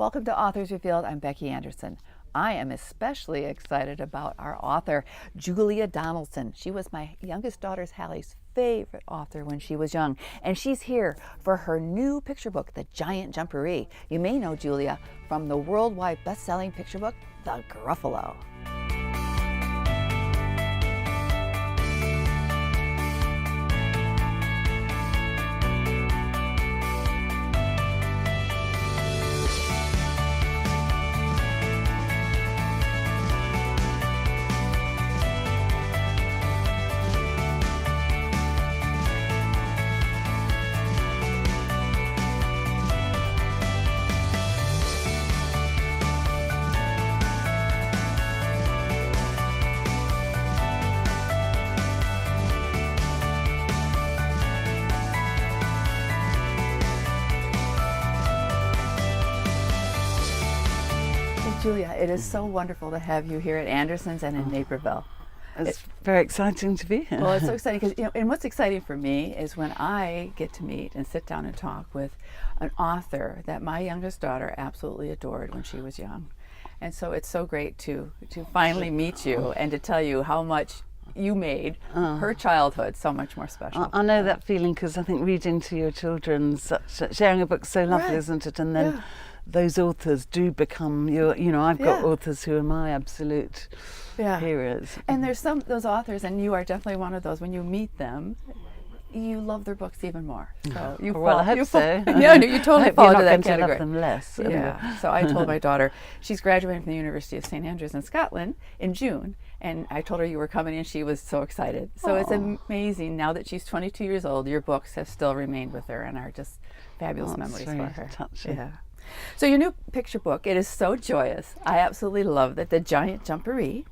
Welcome to Authors Revealed. I'm Becky Anderson. I am especially excited about our author, Julia Donaldson. She was my youngest daughter's, Hallie's, favorite author when she was young, and she's here for her new picture book, The Giant Jumperee. You may know Julia from the worldwide best-selling picture book, The Gruffalo. Julia, it is so wonderful to have you here at Anderson's and in Naperville. It's very exciting to be here. Well, it's so exciting because, and what's exciting for me is when I get to meet and sit down and talk with an author that my youngest daughter absolutely adored when she was young. And so it's so great to finally meet you and to tell you how much you made her childhood so much more special. I know that feeling because I think reading to your children, sharing a book's so lovely, Right. isn't it? And then those authors do become your, I've got authors who are my absolute heroes. And there's those authors, and you are definitely one of those. When you meet them, you love their books even more. So you well, I hope so. Yeah, no, you totally fall into that category. category. Love them less. Yeah. So I told my daughter, she's graduating from the University of St. Andrews in Scotland in June, and I told her you were coming, and she was so excited. So it's amazing now that she's 22 years old. Your books have still remained with her and are just fabulous memories for her. Touching. Yeah. So your new picture book, it is so joyous. I absolutely love it, The Giant Jumperee.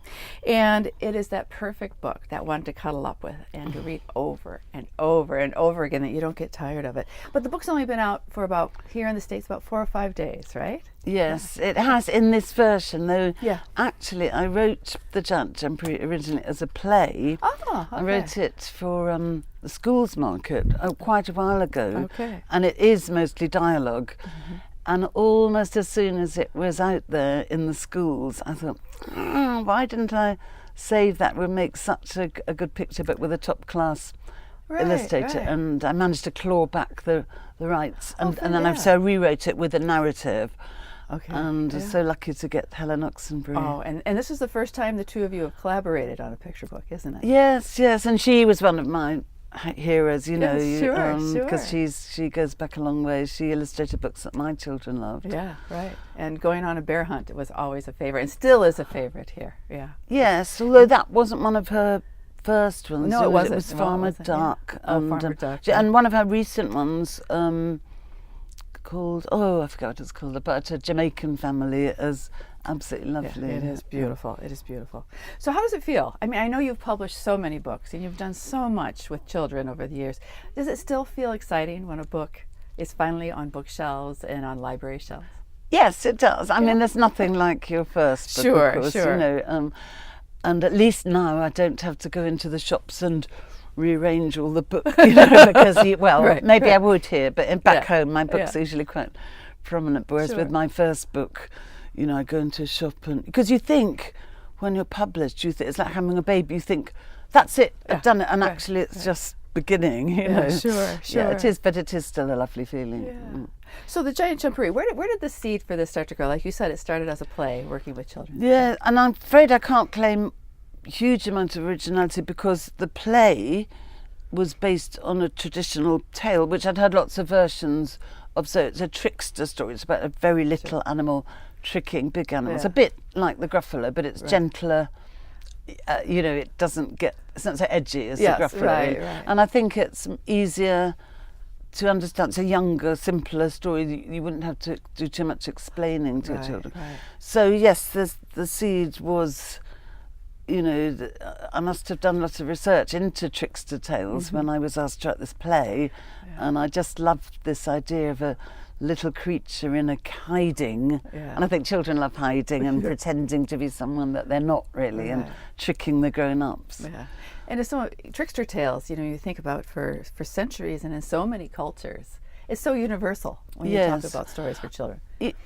And it is that perfect book, that one to cuddle up with and to read over and over and over again, that you don't get tired of it. But the book's only been out for about, here in the States, about 4 or 5 days, right? Yes, it has in this version, though. Yeah. Actually, I wrote The Giant Jumperee originally as a play. Oh, okay. I wrote it for the schools market quite a while ago. Okay. And it is mostly dialogue. Mm-hmm. And almost as soon as it was out there in the schools, I thought, why didn't I save that? Would make such a good picture book with a top-class illustrator. Right. And I managed to claw back the rights. And then I rewrote it with a narrative. Okay. And so lucky to get Helen Oxenbury. Oh, and this is the first time the two of you have collaborated on a picture book, isn't it? Yes, and she was one of my heroes, Sure. because she goes back a long way. She illustrated books that my children loved. Yeah, right. And going on a bear hunt was always a favorite, and still is a favorite here. Yeah. Yes, although that wasn't one of her first ones. No, it wasn't. It was Farmer Duck. Yeah. Farmer Duck. And one of her recent ones, called, I forgot what it's called, about a Jamaican family, is absolutely lovely. Yeah, it is beautiful. It is beautiful. So how does it feel? I mean, I know you've published so many books and you've done so much with children over the years. Does it still feel exciting when a book is finally on bookshelves and on library shelves? Yes, it does. I mean, there's nothing like your first book, Sure, of course, sure. And at least now I don't have to go into the shops and rearrange all the books, because maybe I would here, but back home my books are usually quite prominent. Whereas with my first book, I go into a shop, and because you think when you're published, it's like having a baby. You think that's it, I've done it, and actually it's just beginning. Sure. Yeah, it is, but it is still a lovely feeling. Yeah. So The Giant Jumperee, where did the seed for this start to grow? Like you said, it started as a play, working with children. Yeah, and I'm afraid I can't claim huge amount of originality because the play was based on a traditional tale, which I'd heard lots of versions of. So it's a trickster story. It's about a very little animal tricking big animals. A bit like the Gruffalo, but it's gentler. It doesn't it's not so edgy as the Gruffalo. Right. And I think it's easier to understand. It's a younger, simpler story. You wouldn't have to do too much explaining to your children. Right. So yes, the seed was, I must have done lots of research into trickster tales when I was asked to write this play, and I just loved this idea of a little creature in a hiding, and I think children love hiding and pretending to be someone that they're not really, and tricking the grown-ups. Yeah. And it's so trickster tales, you think about for centuries and in so many cultures. It's so universal when you talk about stories for children.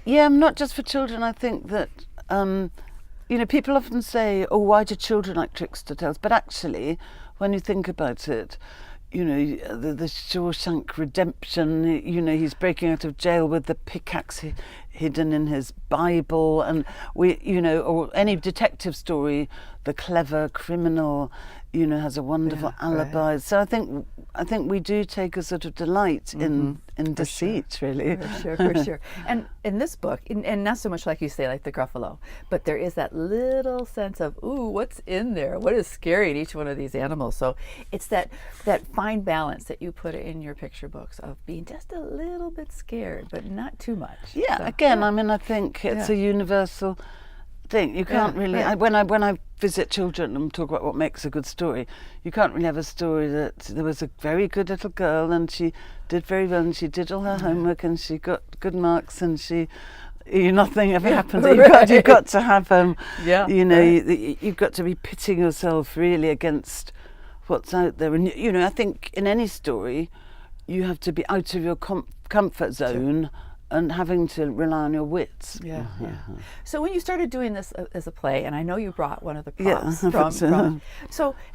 Yeah, not just for children. I think that, people often say, oh, why do children like trickster tales? But actually, when you think about it, the Shawshank Redemption, he's breaking out of jail with the pickaxe hidden in his Bible, and or any detective story, the clever criminal, has a wonderful alibi. Right. So I think we do take a sort of delight in deceit, really. For sure. And in this book, and not so much like you say, like the Gruffalo, but there is that little sense of, ooh, what's in there? What is scary in each one of these animals? So it's that fine balance that you put in your picture books of being just a little bit scared, but not too much. Yeah, so, again, I mean, I think it's a universal thing. You can't really, when I visit children and talk about what makes a good story, you can't really have a story that there was a very good little girl and she did very well and she did all her homework and she got good marks and nothing ever happened. You've got to have you've got to be pitting yourself really against what's out there, and I think in any story you have to be out of your comfort zone. And having to rely on your wits. Yeah. So when you started doing this as a play, and I know you brought one of the props from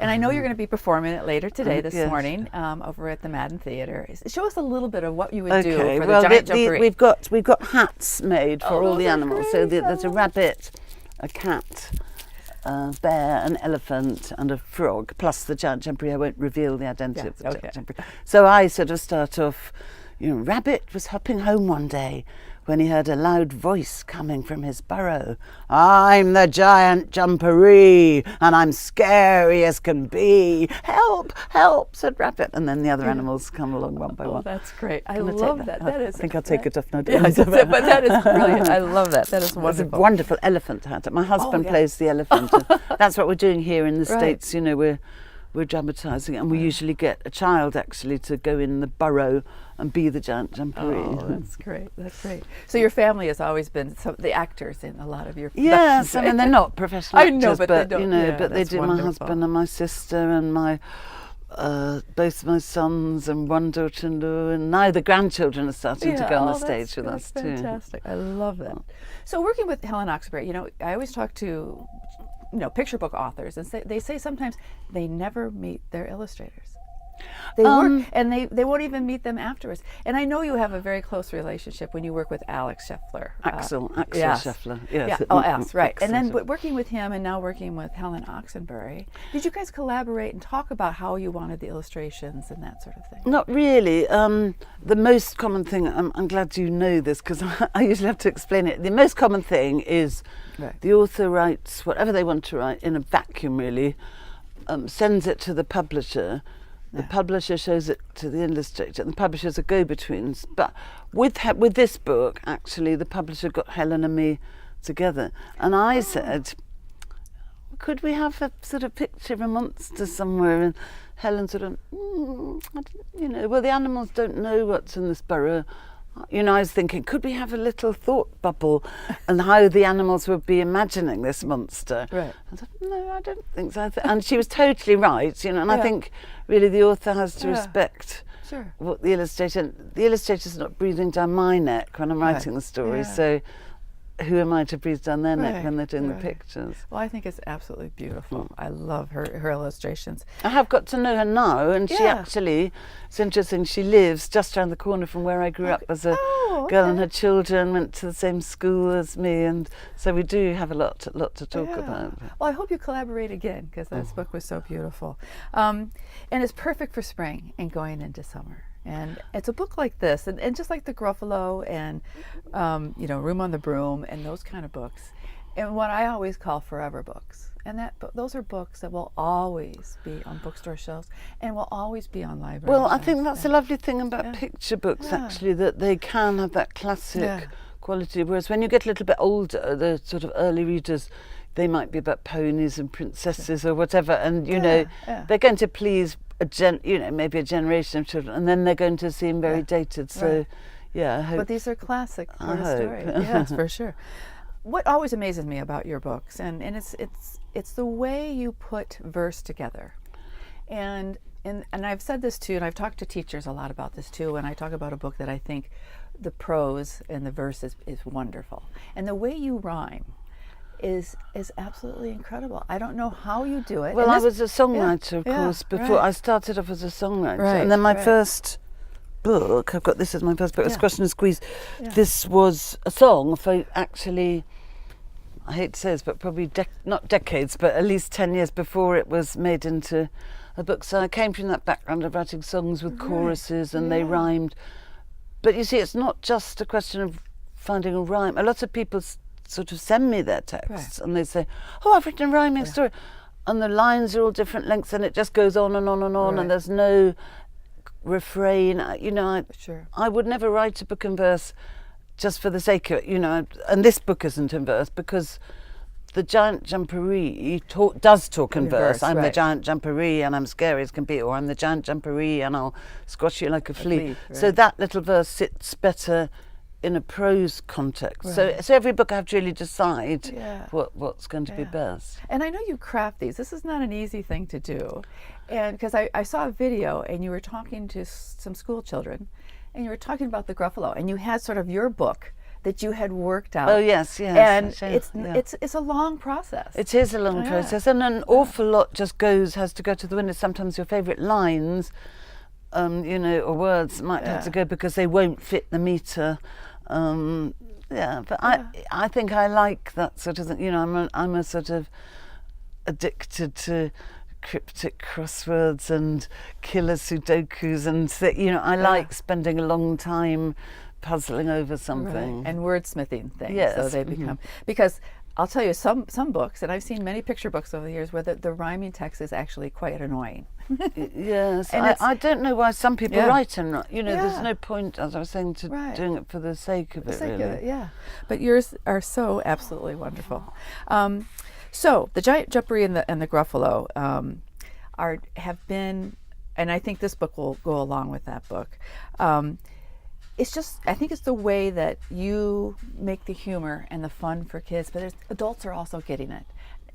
and I know you're going to be performing it later today, this morning, over at the Madden Theater. Show us a little bit of what you would do for the Giant Jumperee. We've got hats made for all the animals. Great. So there's a rabbit, a cat, a bear, an elephant, and a frog, plus the Giant Jumperee. I won't reveal the identity of the Giant Jumperee. So I sort of start off. Rabbit was hopping home one day when he heard a loud voice coming from his burrow. I'm the Giant Jumperee, and I'm scary as can be. Help, help, said Rabbit. And then the other animals come along one by one. That's great. I love that. I think I'll take it off now. But that is brilliant. I love that. That is wonderful. It's a wonderful elephant hat. My husband plays the elephant. That's what we're doing here in the States. We're dramatising it, and we usually get a child actually to go in the burrow and be the Giant Jumperee. Oh, that's great. That's great. So your family has always been the actors in a lot of your productions. Yes, I mean they're not professional actors, I know, but they don't. But they do. Wonderful. My husband and my sister and my both my sons and one daughter-in-law, and now the grandchildren are starting to go on the stage with us too. Fantastic. I love that. So working with Helen Oxenbury, I always talk to picture book authors, and they say sometimes they never meet their illustrators. They work, and they won't even meet them afterwards. And I know you have a very close relationship when you work with Alex Scheffler. Axel Scheffler. Yes. Yeah. Oh, Alex, right. And then working with him and now working with Helen Oxenbury, did you guys collaborate and talk about how you wanted the illustrations and that sort of thing? Not really. The most common thing, I'm glad you know this because I usually have to explain it. The most common thing is the author writes whatever they want to write in a vacuum, really, sends it to the publisher. The publisher shows it to the illustrator, and the publishers are go-betweens. But with this book, actually, the publisher got Helen and me together, and I said, "Could we have a sort of picture of a monster somewhere?" And Helen sort of, well, the animals don't know what's in this burrow. I was thinking, could we have a little thought bubble and how the animals would be imagining this monster? Right. I thought, no, I don't think so. And she was totally right, and I think really the author has to respect what the illustrator's not breathing down my neck when I'm writing the story, so who am I to breathe down their neck when they're doing the pictures? Well, I think it's absolutely beautiful. I love her illustrations. I have got to know her now, and she actually, it's interesting, she lives just around the corner from where I grew up as a girl, and her children went to the same school as me, and so we do have a lot to talk about. Well, I hope you collaborate again, because this book was so beautiful. And it's perfect for spring and going into summer. And it's a book like this, and just like the Gruffalo and Room on the Broom and those kind of books, and what I always call forever books. And those are books that will always be on bookstore shelves and will always be on library Well, shelves. I think that's the lovely thing about picture books, actually, that they can have that classic quality. Whereas when you get a little bit older, the sort of early readers, they might be about ponies and princesses or whatever, and they're going to please maybe a generation of children, and then they're going to seem very dated. So, I hope. But these are classic sort of stories. Yes, for sure. What always amazes me about your books, and it's the way you put verse together, and I've said this too, and I've talked to teachers a lot about this too. When I talk about a book that I think the prose and the verse is wonderful. And the way you rhyme is absolutely incredible. I don't know how you do it. Well, I was a songwriter, of course, before. Right. I started off as a songwriter. Right, And then my first book, I've got this as my first book, Squash and Squeeze. Yeah. This was a song for actually, I hate to say this, but probably not decades, but at least 10 years before it was made into a book. So I came from that background of writing songs with choruses and they rhymed. But you see, it's not just a question of finding a rhyme. A lot of people sort of send me their texts and they say, oh, I've written a rhyming story. And the lines are all different lengths and it just goes on and on and on and there's no refrain. You know, I would never write a book in verse just for the sake of it, you know, and this book isn't in verse because the Giant Jumperee does talk in verse. I'm the Giant Jumperee and I'm scary as can be, or I'm the Giant Jumperee and I'll squash you like a flea. So that little verse sits better in a prose context. So every book I have to really decide what's going to be best. And I know you craft these. This is not an easy thing to do. And because I saw a video and you were talking to some school children and you were talking about the Gruffalo and you had sort of your book that you had worked out. Oh yes. And it's a long process. It is a long process, and an awful lot just has to go to the window. Sometimes your favourite lines, you know, or words might have to go because they won't fit the meter. But I think I like that sort of thing. You know, I'm a sort of addicted to cryptic crosswords and killer sudokus, and you know, I like spending a long time puzzling over something and wordsmithing things. Yes. So they become because I'll tell you some books, and I've seen many picture books over the years where the rhyming text is actually quite annoying. Yes, and I don't know why some people write and you know there's no point, as I was saying, to doing it for the sake of it, really. But yours are so absolutely wonderful. So the Giant Jumperee and the Gruffalo have been, and I think this book will go along with that book. It's just, I think it's the way that you make the humor and the fun for kids, but adults are also getting it.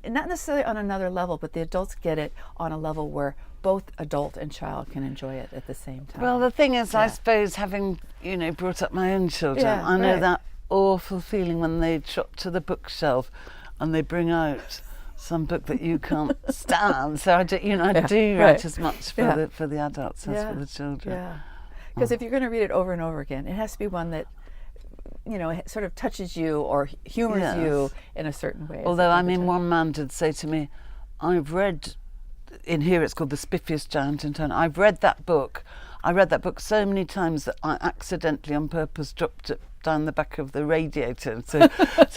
And not necessarily on another level, but the adults get it on a level where both adult and child can enjoy it at the same time. Well, the thing is, I suppose, having, you know, brought up my own children, I know that awful feeling when they trot to the bookshelf and they bring out some book that you can't stand. So I do, you know, I do write as much for the adults as for the children. Yeah. Because if you're going to read it over and over again, it has to be one that, you know, it sort of touches you or humors you in a certain way. Although, I mean, one man did say to me, I've read, in here it's called The Spiffiest Giant in Town. I've read that book. I read that book so many times that I accidentally, on purpose, dropped it down the back of the radiator. So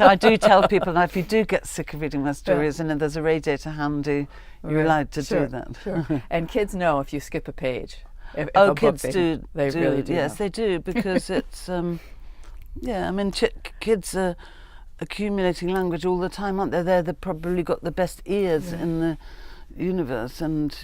I do tell people now, if you do get sick of reading my stories and there's a radiator handy, you're allowed to do that. And kids know if you skip a page. If kids do. They really do. Yes, they do, because it's, I mean, kids are accumulating language all the time, aren't they? They've probably got the best ears in the universe, and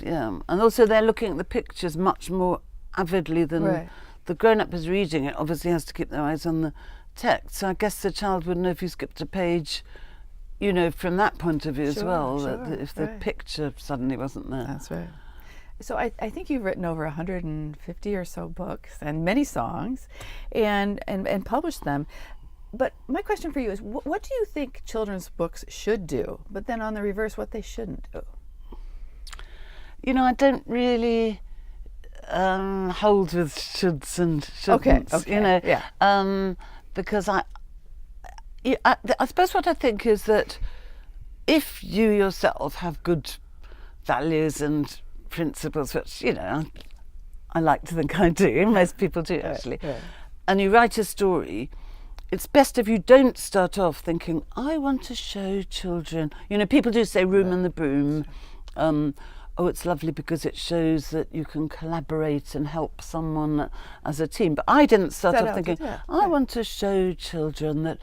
also they're looking at the pictures much more avidly than the grown-up is reading it. Obviously has to keep their eyes on the text. So I guess the child would know if you skipped a page, you know, from that point of view as well, that if the picture suddenly wasn't there. That's right. So I think you've written over 150 or so books and many songs and published them. But my question for you is, what do you think children's books should do? But then on the reverse, what they shouldn't do? You know, I don't really hold with shoulds and shouldn'ts, okay. You know, because I suppose what I think is that if you yourself have good values and principles, which, you know, I like to think I do, most people do actually, and you write a story, it's best if you don't start off thinking, I want to show children, you know, people do say Room and the Broom, oh, it's lovely because it shows that you can collaborate and help someone as a team. But I didn't start off thinking, I want to show children that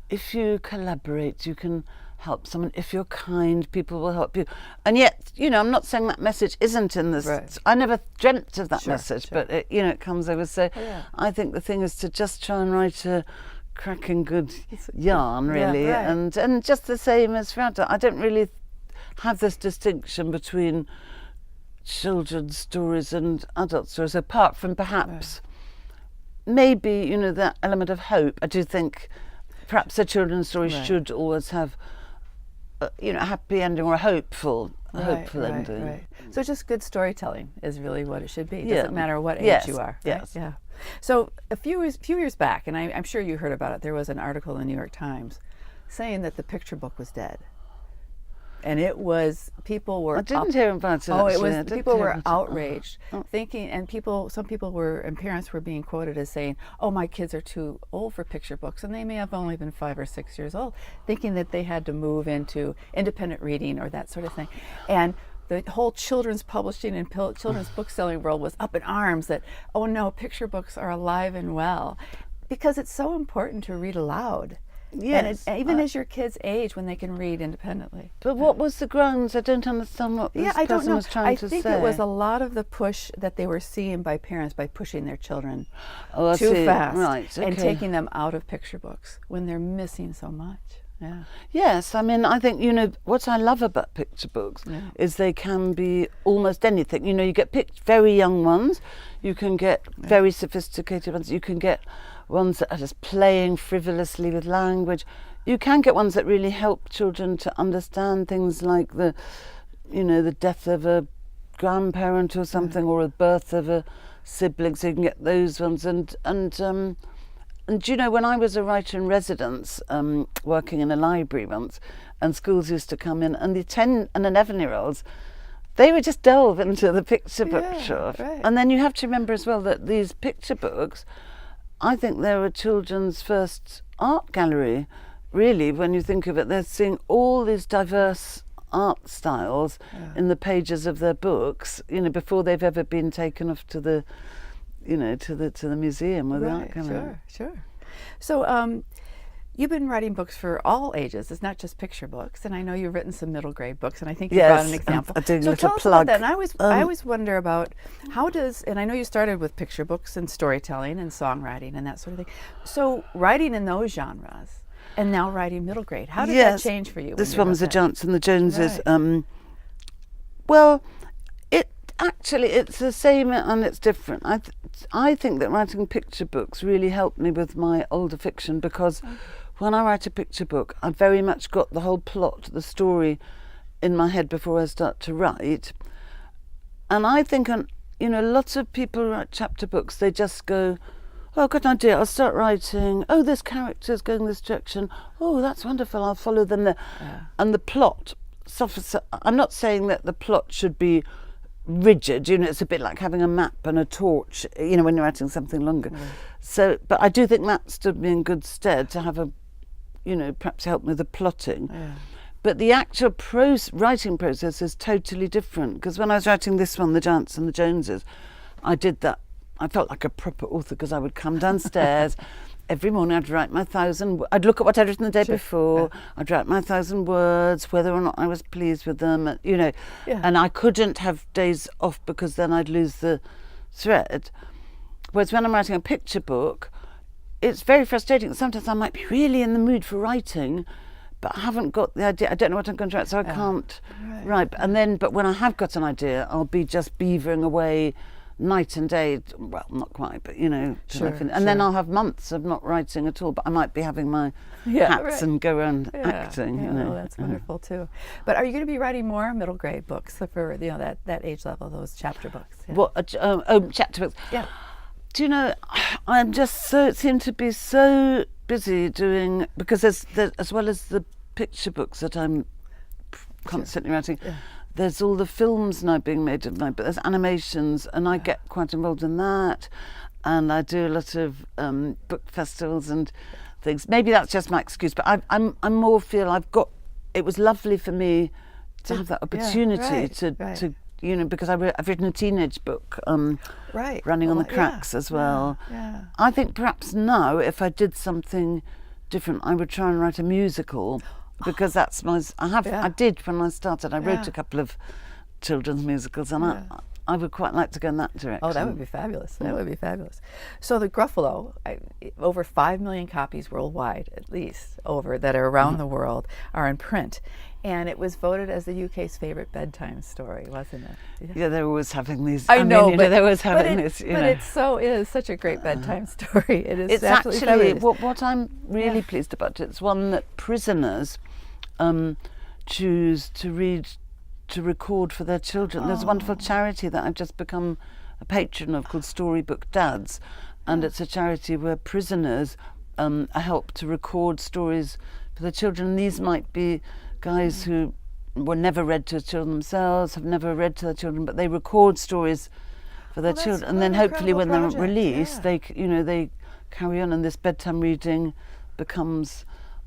if you collaborate, you can help someone. If you're kind, people will help you. And yet, you know, I'm not saying that message isn't in this. I never dreamt of that message, but it, you know, it comes over. So I think the thing is to just try and write a cracking good yarn, really, and just the same as for adults. I don't really have this distinction between children's stories and adult stories, apart from perhaps maybe, you know, that element of hope. I do think perhaps a children's story should always have, you know, a happy ending or a hopeful ending. Right. So just good storytelling is really what it should be. It doesn't matter what age you are. Right? Yes. Yeah. So a few years back, and I'm sure you heard about it, there was an article in the New York Times saying that the picture book was dead. And it was, people were... I didn't hear about it, Oh, actually. it was, people were outraged, thinking, and some people were, and parents were being quoted as saying, oh, my kids are too old for picture books, and they may have only been 5 or 6 years old, thinking that they had to move into independent reading or that sort of thing. And the whole children's publishing and children's book selling world was up in arms that, oh no, picture books are alive and well, because it's so important to read aloud. Yes. And even as your kids age, when they can read independently. But what was the grounds? I don't understand what this I don't person know. was trying to say. I think it was a lot of the push that they were seeing by parents by pushing their children I too see. fast Right, and okay. taking them out of picture books when they're missing so much. Yeah. Yes, I mean, I think, you know, what I love about picture books is they can be almost anything. You know, you get very young ones, you can get very sophisticated ones, you can get ones that are just playing frivolously with language. You can get ones that really help children to understand things like the death of a grandparent or something, or the birth of a sibling. So you can get those ones. And you know, when I was a writer in residence, working in a library once, and schools used to come in, and the 10 and 11-year-olds, they would just delve into the picture bookshop. Right. And then you have to remember as well that these picture books, I think they're a children's first art gallery. Really, when you think of it, they're seeing all these diverse art styles in the pages of their books, you know, before they've ever been taken off to the, you know, to the museum or the art gallery. Sure. So you've been writing books for all ages. It's not just picture books, and I know you've written some middle grade books, and I think you brought an example. I'm doing so a little tell us plug. about that. And I always wonder about and I know you started with picture books and storytelling and songwriting and that sort of thing. So writing in those genres, and now writing middle grade. How did that change for you? This one was the Giants and the Joneses. Right. Well, it's the same and it's different. I think that writing picture books really helped me with my older fiction, because when I write a picture book, I've very much got the whole plot, the story in my head before I start to write. And I think, you know, lots of people who write chapter books, they just go, oh, I've got an idea, I'll start writing. Oh, this character's going this direction. Oh, that's wonderful, I'll follow them there. Yeah. And the plot suffers. I'm not saying that the plot should be rigid, you know, it's a bit like having a map and a torch, you know, when you're writing something longer. So, but I do think that stood me in good stead to have you know, perhaps help with the plotting. But the actual writing process is totally different, because when I was writing this one, The Giants and the Joneses, I did that. I felt like a proper author, because I would come downstairs every morning. I'd write my 1,000. I'd look at what I'd written the day before. I'd write my 1,000 words, whether or not I was pleased with them. You know, and I couldn't have days off, because then I'd lose the thread. Whereas when I'm writing a picture book, it's very frustrating. Sometimes I might be really in the mood for writing, but I haven't got the idea. I don't know what I'm going to write, so I can't write. But when I have got an idea, I'll be just beavering away night and day. Well, not quite, but you know. Then I'll have months of not writing at all, but I might be having my hats and go around acting. You know. Well, that's wonderful too. But are you going to be writing more middle grade books for, you know, that age level, those chapter books? Chapter books. Yeah. Do you know, I'm just seem to be so busy doing, because there's as well as the picture books that I'm constantly writing, there's all the films now being made of mine, but there's animations, and I get quite involved in that, and I do a lot of book festivals and things. Maybe that's just my excuse, but I more feel it was lovely for me to have that opportunity to you know, because I've written a teenage book, Running on the Cracks as well. Yeah. I think perhaps now, if I did something different, I would try and write a musical, because that's I did when I started. I wrote a couple of children's musicals, and I would quite like to go in that direction. Oh, that would be fabulous. That would be fabulous. So the Gruffalo, over 5 million copies worldwide, at least, that are around the world, are in print. And it was voted as the UK's favorite bedtime story, wasn't it? Yeah, they're always having these. I know, but they're always having this. But it so is such a great bedtime story. It is. It's absolutely actually fabulous. what I'm really pleased about. It's one that prisoners choose to record for their children. There's a wonderful charity that I've just become a patron of called Storybook Dads, and it's a charity where prisoners are helped to record stories for their children. These might be guys who were never read to children themselves, have never read to their children, but they record stories for their children, and then hopefully when they're released, they carry on, and this bedtime reading becomes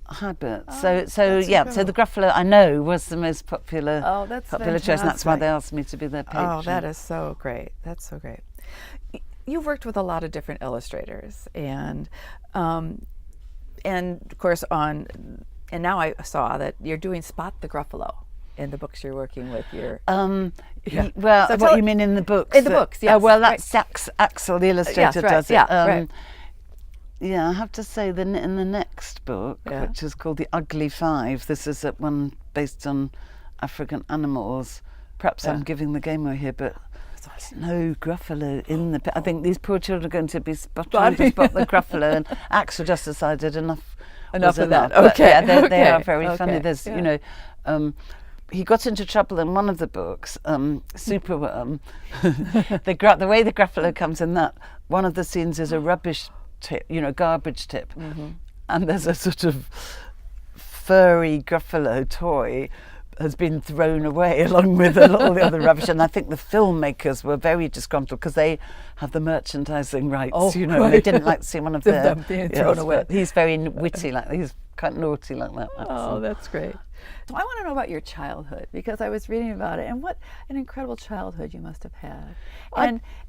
a habit. So the Gruffalo, I know, was the most popular choice, and that's why they asked me to be their patron. Oh, that is so great. That's so great. You've worked with a lot of different illustrators, and of course and now I saw that you're doing Spot the Gruffalo in the books you're working with. Well, so what you mean in the books? In the books, yes. Well, that's Axel, the illustrator, does it. Right. Yeah, I have to say that in the next book, which is called The Ugly Five, this is one based on African animals. Perhaps I'm giving the game away here, but there's no Gruffalo in the... I think these poor children are going to be trying to spot the Gruffalo, and Axel just decided enough of that. Okay. They are very funny. There's, he got into trouble in one of the books, Superworm. The way the Gruffalo comes in that, one of the scenes is a rubbish tip, garbage tip. And there's a sort of furry Gruffalo toy has been thrown away along with all the other rubbish, and I think the filmmakers were very disgruntled because they have the merchandising rights, they didn't like to see one of them being thrown away. He's very witty, he's quite naughty like that. Oh, that's great. So I want to know about your childhood, because I was reading about it, and what an incredible childhood you must have had.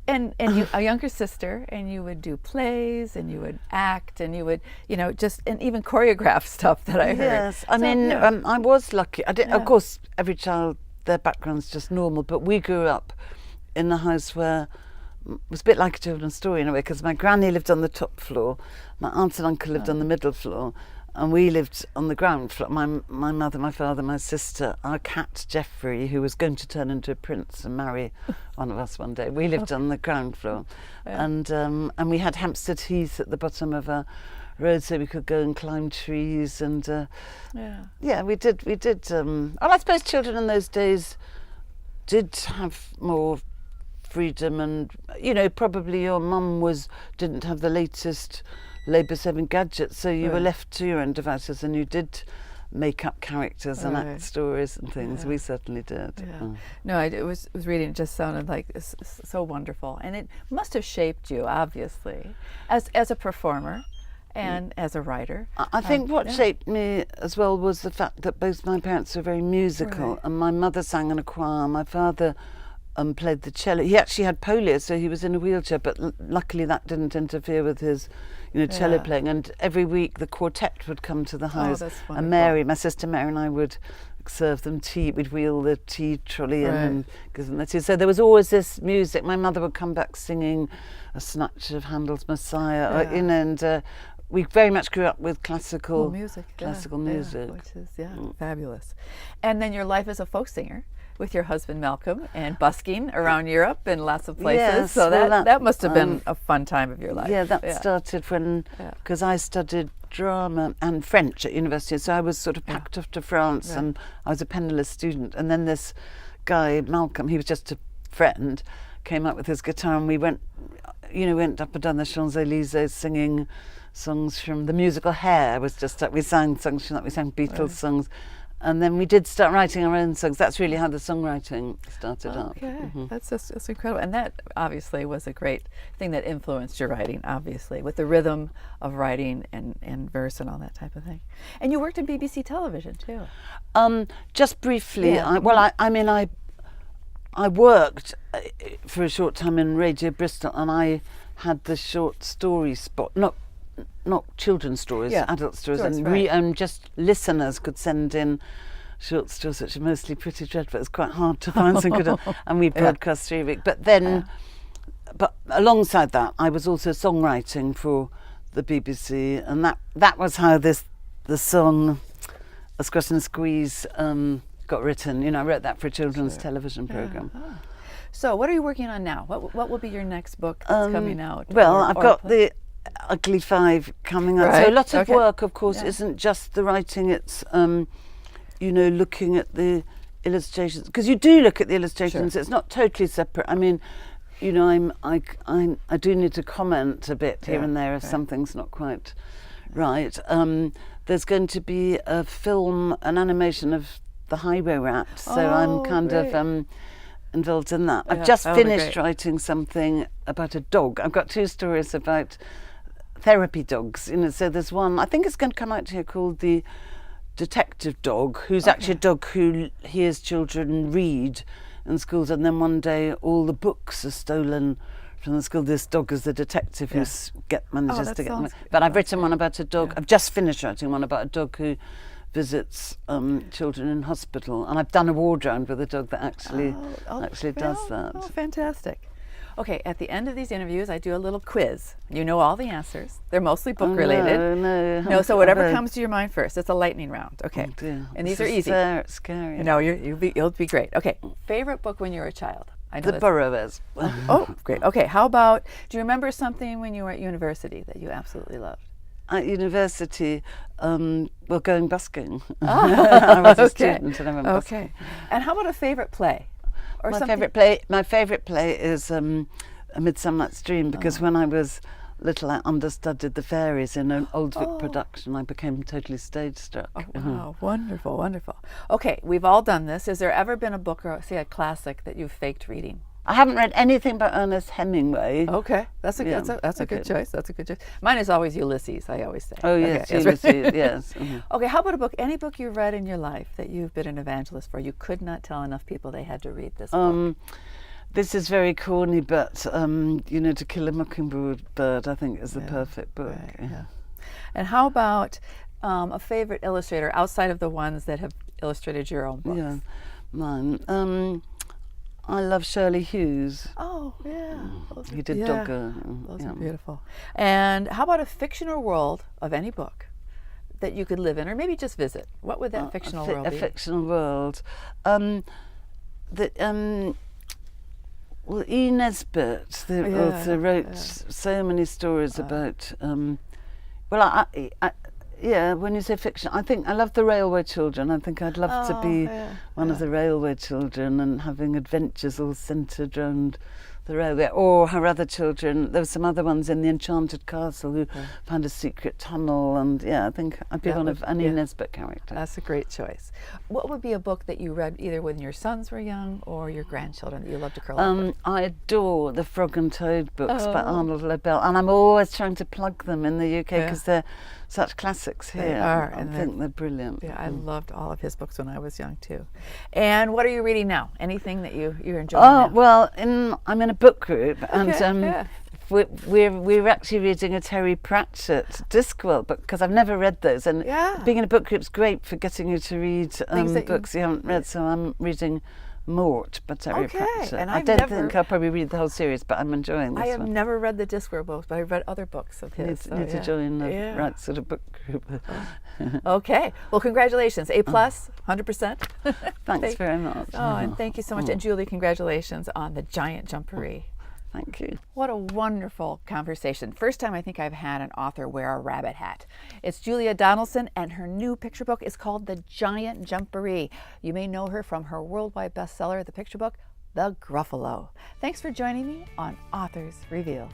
And you, a younger sister, and you would do plays, and you would act, and you would, and even choreograph stuff that I heard. Yes, I was lucky. Of course, every child, their background's just normal, but we grew up in a house where it was a bit like a children's story in a way, because my granny lived on the top floor, my aunt and uncle lived on the middle floor, and we lived on the ground floor. My mother, my father, my sister, our cat Geoffrey, who was going to turn into a prince and marry one of us one day. We lived on the ground floor, and we had Hampstead Heath at the bottom of our road, so we could go and climb trees. And we did. I suppose children in those days did have more freedom, and probably your mum didn't have the latest labour-saving gadgets, so you were left to your own devices, and you did make up characters and act stories and things. We certainly did. No, I was reading, it just sounded like so wonderful, and it must have shaped you, obviously, as a performer and as a writer. I think what shaped me as well was the fact that both my parents were very musical, and my mother sang in a choir, my father played the cello. He actually had polio, so he was in a wheelchair, but luckily that didn't interfere with his cello playing. And every week the quartet would come to the house, and Mary, my sister Mary, and I would serve them tea. We'd wheel the tea trolley in and give them the tea. So there was always this music. My mother would come back singing a snatch of Handel's Messiah, and we very much grew up with classical music, which is fabulous. And then your life as a folk singer with your husband Malcolm and busking around Europe and lots of places. Yes, so that must have been a fun time of your life. Yeah, that started when, because I studied drama and French at university, so I was sort of packed off to France, and I was a penniless student. And then this guy, Malcolm, he was just a friend, came up with his guitar, and we went up and down the Champs-Élysées singing songs from the musical Hair. We sang songs from that, we sang Beatles songs. And then we did start writing our own songs. That's really how the songwriting started up. Okay, that's incredible. And that obviously was a great thing that influenced your writing, obviously, with the rhythm of writing and verse and all that type of thing. And you worked in BBC television too. Just briefly. I worked for a short time in Radio Bristol, and I had the short story spot. Not children's stories, adult stories, and just listeners could send in short stories, which are mostly pretty dreadful. It's quite hard to find some good, and we broadcast 3 a week. But then, but alongside that, I was also songwriting for the BBC, and that was how the song "A Squash and Squeeze" got written. You know, I wrote that for a children's television program. Oh. So, what are you working on now? What will be your next book that's coming out? Well, I've got the Ugly 5 coming up. Right. So a lot of work, of course, isn't just the writing. It's you know, looking at the illustrations, because you do look at the illustrations. It's not totally separate. I mean, you know, I do need to comment a bit here and there if something's not quite right. There's going to be a film, an animation of the Highway Rat. So I'm kind of involved in that. I've just finished writing something about a dog. I've got 2 stories about therapy dogs. You know, so there's one, I think it's going to come out here, called The Detective Dog, who's actually a dog who hears children read in schools, and then one day all the books are stolen from the school. This dog is the detective who manages to get them. But I've written one about a dog. I've just finished writing one about a dog who visits children in hospital, and I've done a ward round with a dog that actually does that. Oh, fantastic. Okay, at the end of these interviews, I do a little quiz. You know all the answers. They're mostly book related. No, so whatever comes to your mind first. It's a lightning round. Okay, and these are easy. It's scary. No, you'll be great. Okay, favorite book when you were a child? I know The Burrow is. Oh, great. Okay, how about, do you remember something when you were at university that you absolutely loved? At university, going busking. I was a student and I went busking. Okay, and how about a favorite play? Or my something? favourite play is A Midsummer Night's Dream, because when I was little I understudied the fairies in an Old Vic production. I became totally stage struck. Oh, wow, wonderful, wonderful. Okay, we've all done this. Has there ever been a book or say a classic that you've faked reading? I haven't read anything by Ernest Hemingway. Okay, that's a good choice. That's a good choice. Mine is always Ulysses, I always say. Oh yes, Ulysses, yes. Mm-hmm. Okay, how about a book, any book you've read in your life that you've been an evangelist for? You could not tell enough people they had to read this book. This is very corny, but you know, To Kill a Mockingbird, I think, is the perfect book. Right, yeah. And how about a favorite illustrator outside of the ones that have illustrated your own books? Yeah, mine. I love Shirley Hughes. Oh, yeah. He did Dogger. Those are beautiful. And how about a fictional world of any book that you could live in, or maybe just visit? What would that fictional world be? A fictional world. Well, E. Nesbit, the author, wrote so many stories about. When you say fiction, I think I love The Railway Children. I think I'd love to be one of the railway children and having adventures all centred around the railway. Or her other children, there were some other ones in The Enchanted Castle who found a secret tunnel, and I think I'd be one of Annie Nesbit characters. That's a great choice. What would be a book that you read either when your sons were young or your grandchildren that you love to curl up with? I adore the Frog and Toad books by Arnold Lobel, and I'm always trying to plug them in the UK because they're such classics here. They are, I think they're brilliant. Yeah, I loved all of his books when I was young too. And what are you reading now? Anything that you're enjoying now? Well, I'm in a book group, and we're actually reading a Terry Pratchett Discworld book, because I've never read those, and being in a book group's great for getting you to read books you haven't read. So I'm reading Mort by Terry Pratchett. And I don't think I'll probably read the whole series, but I'm enjoying this one. I have never read the Discworld books, but I've read other books of his. Need to join the right sort of book group. Okay. Well, congratulations. A+, 100%. Thanks very much. Oh, and thank you so much. And Julie, congratulations on the Giant Jumperee. Thank you. What a wonderful conversation. First time I think I've had an author wear a rabbit hat. It's Julia Donaldson, and her new picture book is called The Giant Jumperee. You may know her from her worldwide bestseller, the picture book, The Gruffalo. Thanks for joining me on Authors Reveal.